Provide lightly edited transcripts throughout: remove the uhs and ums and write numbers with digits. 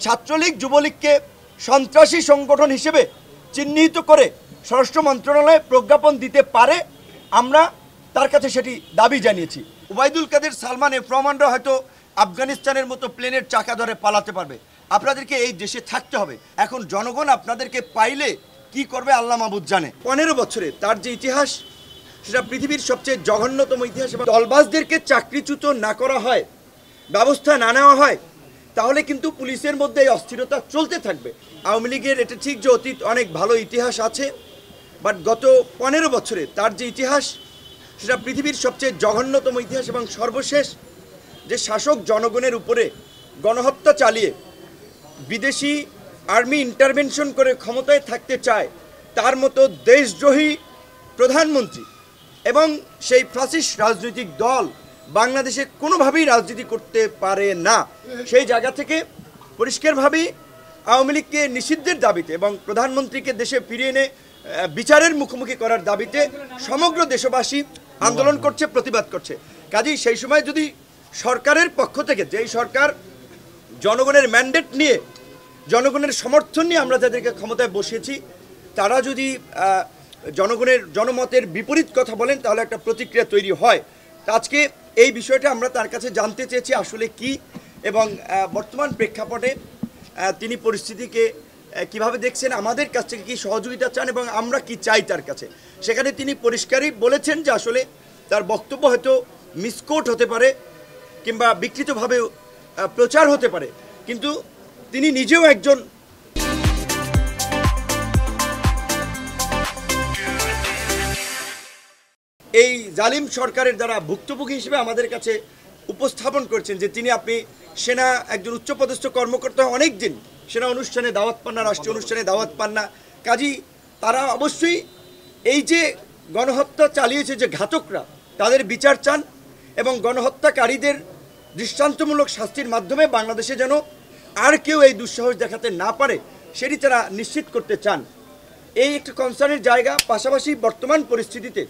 ছাত্রলীগ যুবলীগকে সন্ত্রাসী সংগঠন হিসেবে চিহ্নিত করে স্বরাষ্ট্র মন্ত্রণালয়ে প্রজ্ঞাপন দিতে পারে, আমরা তার কাছে সেটি দাবি জানিয়েছি। ওবায়দুল কাদের সালমানের প্রমাণরা হয়তো আফগানিস্তানের মতো প্লেনের চাকা ধরে পালাতে পারবে, আপনাদেরকে এই দেশে থাকতে হবে। এখন জনগণ আপনাদেরকে পাইলে কি করবে আল্লাহ মাহবুদ জানে। 15 বছরে তার যে ইতিহাস, সেটা পৃথিবীর সবচেয়ে জঘন্যতম ইতিহাস। এবং দলবাজদেরকে চাকরিচ্যুত না করা হয়, ব্যবস্থা না নেওয়া হয়, তাহলে কিন্তু পুলিশের মধ্যে এই অস্থিরতা চলতে থাকবে। আওয়ামী লীগের এটা ঠিক যে অতীত অনেক ভালো ইতিহাস আছে, বাট গত 15 বছরে তার যে ইতিহাস, সেটা পৃথিবীর সবচেয়ে জঘন্যতম ইতিহাস। এবং সর্বশেষ যে শাসক জনগণের উপরে গণহত্যা চালিয়ে বিদেশি আর্মি ইন্টারভেনশন করে ক্ষমতায় থাকতে চায়, তার মতো দেশদ্রোহী প্রধানমন্ত্রী এবং সেই ফ্যাসিস্ট রাজনৈতিক দল বাংলাদেশে কোনোভাবেই রাজনীতি করতে পারে না। সেই জায়গা থেকে পরিষ্কারভাবেই আওয়ামী লীগকে নিষিদ্ধের দাবিতে এবং প্রধানমন্ত্রীকে দেশে ফিরিয়ে এনে বিচারের মুখোমুখি করার দাবিতে সমগ্র দেশবাসী আন্দোলন করছে, প্রতিবাদ করছে। কাজেই সেই সময় যদি সরকারের পক্ষ থেকে, যেই সরকার জনগণের ম্যান্ডেট নিয়ে, জনগণের সমর্থন নিয়ে আমরা যাদেরকে ক্ষমতায় বসিয়েছি, তারা যদি জনমতের বিপরীত কথা বলেন, তাহলে একটা প্রতিক্রিয়া তৈরি হয়। আজকে এই বিষয়টা আমরা তার কাছে জানতে চেয়েছি আসলে কি, এবং বর্তমান প্রেক্ষাপটে তিনি পরিস্থিতিকে কিভাবে দেখছেন, আমাদের কাছ থেকে কি সহযোগিতা চান এবং আমরা কি চাই তার কাছে। সেখানে তিনি পরিষ্কারই বলেছেন যে আসলে তার বক্তব্য হয়তো মিসকোট হতে পারে কিংবা বিকৃতভাবে প্রচার হতে পারে, কিন্তু তিনি নিজেও একজন এই জালিম সরকারের দ্বারা ভুক্তভোগী হিসেবে আমাদের কাছে উপস্থাপন করছেন যে আপনি সেনা একজন উচ্চপদস্থ কর্মকর্তা, অনেক দিন সেনা অনুষ্ঠানে দাওয়াত পান না, রাষ্ট্রীয় অনুষ্ঠানে দাওয়াত পান না। কাজেই তারা অবশ্যই এই যে গণহত্যা চালিয়েছে যে ঘাতকরা, তাদের বিচার চান এবং গণহত্যাকারীদের দৃষ্টান্তমূলক শাস্তির মাধ্যমে বাংলাদেশে যেন আর কেউ এই দুঃসাহস দেখাতে না পারে, সেটি তারা নিশ্চিত করতে চান। এই একটা কনসার্নের জায়গা। পাশাপাশি বর্তমান পরিস্থিতিতে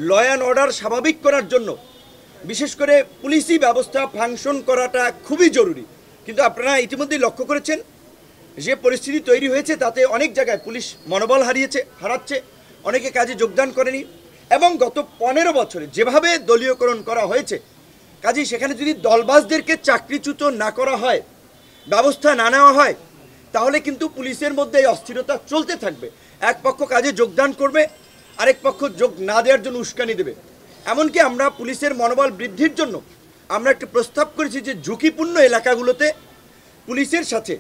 ল অ্যান্ড অর্ডার স্বাভাবিক করার জন্য বিশেষ করে পুলিশি ব্যবস্থা ফাংশন করাটা খুবই জরুরি। কিন্তু আপনারা ইতিমধ্যেই লক্ষ্য করেছেন যে পরিস্থিতি তৈরি হয়েছে, তাতে অনেক জায়গায় পুলিশ মনোবল হারাচ্ছে, অনেকে কাজে যোগদান করেনি। এবং গত 15 বছরে যেভাবে দলীয়করণ করা হয়েছে, কাজেই সেখানে যদি দলবাজদেরকে চাকরিচ্যুত না করা হয়, ব্যবস্থা না নেওয়া হয়, তাহলে কিন্তু পুলিশের মধ্যে এই অস্থিরতা চলতে থাকবে। এক পক্ষ কাজে যোগদান করবে, আরেক পক্ষ যোগ না দেওয়ার জন্য উস্কানি দেবে। এমনকি আমরা পুলিশের মনোবল বৃদ্ধির জন্য আমরা একটা প্রস্তাব করেছি যে ঝুঁকিপূর্ণ এলাকাগুলোতে পুলিশের সাথে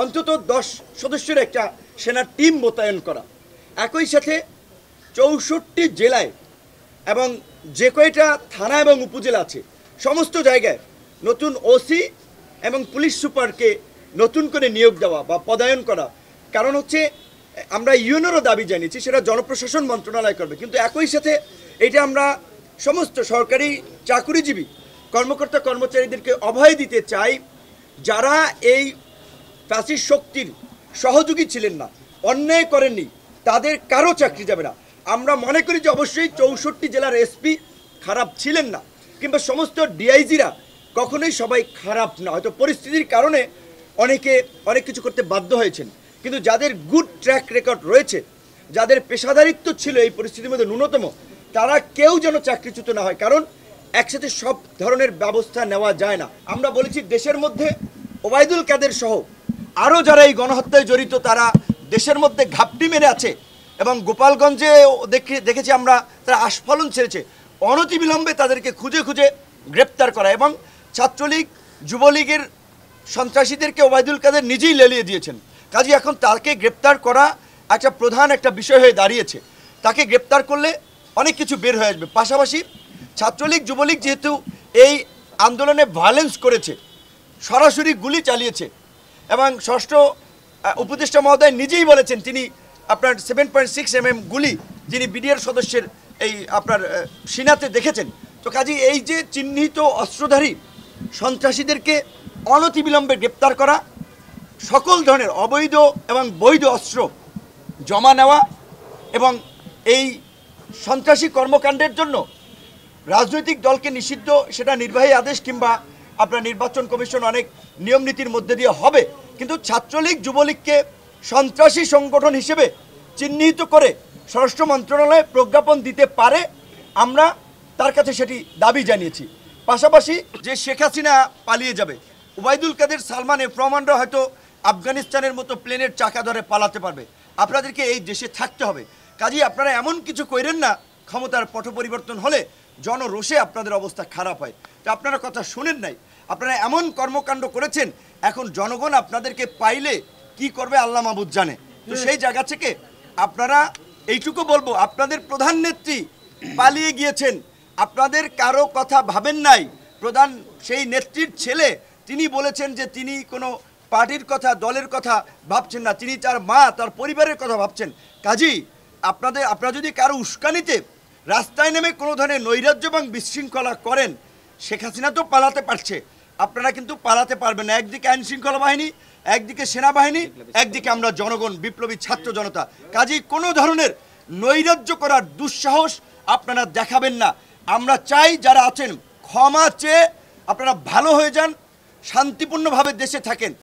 অন্তত 10 সদস্যের একটা সেনা টিম মোতায়েন করা। একই সাথে 64 জেলায় এবং যে কয়টা থানা এবং উপজেলা আছে, সমস্ত জায়গায় নতুন ওসি এবং পুলিশ সুপারকে নতুন করে নিয়োগ দেওয়া বা পদায়ন করা। কারণ হচ্ছে আমরা ইউএনওরও দাবি জানিয়েছি, সেটা জনপ্রশাসন মন্ত্রণালয় করবে, কিন্তু একই সাথে এটা আমরা সমস্ত সরকারি চাকুরিজীবী কর্মকর্তা কর্মচারীদেরকে অভয় দিতে চাই, যারা এই ফ্যাসিস্ট শক্তির সহযোগী ছিলেন না, অন্যায় করেননি, তাদের কারো চাকরি যাবে না। আমরা মনে করি যে অবশ্যই 64 জেলার এসপি খারাপ ছিলেন না, কিংবা সমস্ত ডিআইজিরা কখনোই সবাই খারাপ না, হয়তো পরিস্থিতির কারণে অনেকে অনেক কিছু করতে বাধ্য হয়েছেন, কিন্তু যাদের গুড ট্র্যাক রেকর্ড রয়েছে, যাদের পেশাদারিত্ব ছিল এই পরিস্থিতির মধ্যে ন্যূনতম, তারা কেউ যেন চাকরিচ্যুত না হয়। কারণ একসাথে সব ধরনের ব্যবস্থা নেওয়া যায় না। আমরা বলেছি দেশের মধ্যে ওবায়দুল কাদের সহ আরও যারা এই গণহত্যায় জড়িত, তারা দেশের মধ্যে ঘাপটি মেরে আছে এবং গোপালগঞ্জে দেখেছি আমরা তারা আস্ফালন ছেড়েছে। অনতিবিলম্বে তাদেরকে খুঁজে খুঁজে গ্রেপ্তার করা, এবং ছাত্রলীগ যুবলীগের সন্ত্রাসীদেরকে ওবায়দুল কাদের নিজেই লেলিয়ে দিয়েছেন। কাজে এখন তাকে গ্রেপ্তার করা একটা প্রধান একটা বিষয় হয়ে দাঁড়িয়েছে। তাকে গ্রেপ্তার করলে অনেক কিছু বের হয়ে আসবে। পাশাপাশি ছাত্রলীগ যুবলীগ যেহেতু এই আন্দোলনে ভায়োলেন্স করেছে, সরাসরি গুলি চালিয়েছে, এবং ষষ্ঠ উপদেষ্টা মহোদয় নিজেই বলেছেন তিনি আপনার 7.6 mm গুলি যিনি বিডিআর সদস্যের এই আপনার সিনাতে দেখেছেন। তো কাজে এই যে চিহ্নিত অস্ত্রধারী সন্ত্রাসীদেরকে অনতিবিলম্বে গ্রেপ্তার করা, সকল ধরনের অবৈধ এবং বৈধ অস্ত্র জমা নেওয়া, এবং এই সন্ত্রাসী কর্মকাণ্ডের জন্য রাজনৈতিক দলকে নিষিদ্ধ, সেটা নির্বাহী আদেশ কিংবা আপনার নির্বাচন কমিশন অনেক নিয়ম নীতির মধ্যে দিয়ে হবে, কিন্তু ছাত্রলীগ যুবলীগকে সন্ত্রাসী সংগঠন হিসেবে চিহ্নিত করে স্বরাষ্ট্র মন্ত্রণালয়ে প্রজ্ঞাপন দিতে পারে, আমরা তার কাছে সেটি দাবি জানিয়েছি। পাশাপাশি যে শেখ হাসিনা পালিয়ে যাবে, ওবায়দুল কাদের সালমান প্রমাণরা হয়তো আফগানিস্তানের মতো প্লেনের চাকা ধরে পালাতে পারবে, আপনাদেরকে এই দেশে থাকতে হবে। কাজেই আপনারা এমন কিছু করেন না ক্ষমতার পট পরিবর্তন হলে জনরোষে আপনাদের অবস্থা খারাপ হয়। তো আপনারা কথা শুনেন নাই, আপনারা এমন কর্মকাণ্ড করেছেন, এখন জনগণ আপনাদেরকে পাইলে কি করবে আল্লাহ মাহবুদ জানে। তো সেই জায়গা থেকে আপনারা এইটুকু বলবো, আপনাদের প্রধান নেত্রী পালিয়ে গিয়েছেন, আপনাদের কারো কথা ভাবেন নাই। প্রধান সেই নেত্রীর ছেলে তিনি বলেছেন যে তিনি কোনো পার্টির কথা দলের কথা ভাবছেন না, তিনি তার মা তার পরিবারের কথা ভাবছেন। কাজী আপনারা যদি কারো উস্কানিতে রাস্তায় নেমে কোনো ধরনের নৈরাজ্য এবং বিশৃঙ্খলা করেন, শেখ হাসিনা তো পালাতে পারছে, আপনারা কিন্তু পালাতে পারবেন না। একদিকে আইন শৃঙ্খলা বাহিনী, একদিকে সেনাবাহিনী, একদিকে আমরা জনগণ, বিপ্লবী ছাত্র জনতা। কাজেই কোনো ধরনের নৈরাজ্য করার দুঃসাহস আপনারা দেখাবেন না। আমরা চাই যারা আছেন ক্ষমা চেয়ে আপনারা ভালো হয়ে যান, শান্তিপূর্ণভাবে দেশে থাকেন।